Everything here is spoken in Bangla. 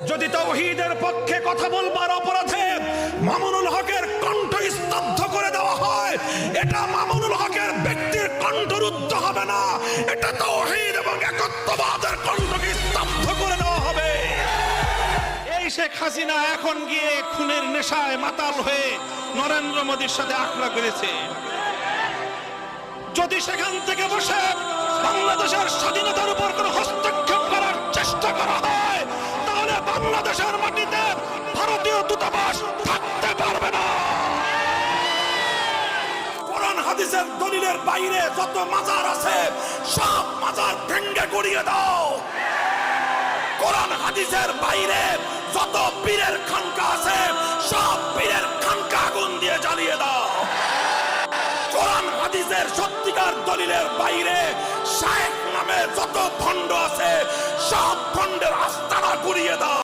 যদি তাওহীদের পক্ষে কথা বলবার অপরাধে মামুনুল হকের কণ্ঠ স্তব্ধ করে দেওয়া হয়, এটা মামুনুল হকের ব্যক্তির কণ্ঠরুদ্ধ হবে না, এটা তাওহীদ এবং একত্ববাদের কণ্ঠকে স্তব্ধ করে দেওয়া হবে। এই শেখ হাসিনা এখন গিয়ে খুনের নেশায় মাতাল হয়ে নরেন্দ্র মোদীর সাথে আখড়া করেছে। যদি সেখান থেকে বসে বাংলাদেশের স্বাধীনতার উপর কোন হস্তক্ষেপ করার চেষ্টা করা হয়, তাহলে বাংলাদেশের মাটিতে ভারতীয় দূতাবাস থাকতে পারবে না। কোরআন হাদিসের দলিলের বাইরে যত মাজার আছে সব মাজার ভেঙে গুড়িয়ে দাও। কোরআন হাদিসের বাইরে যত পীরের খানকা আছে সব পীরের খানকা আগুন দিয়ে জ্বালিয়ে দাও। কোরআন হাদিসের সত্যিকার দলিলের বাইরে শায়েখ নামে যত ভণ্ড আছে সব ভণ্ডের আস্তানা গুড়িয়ে দাও।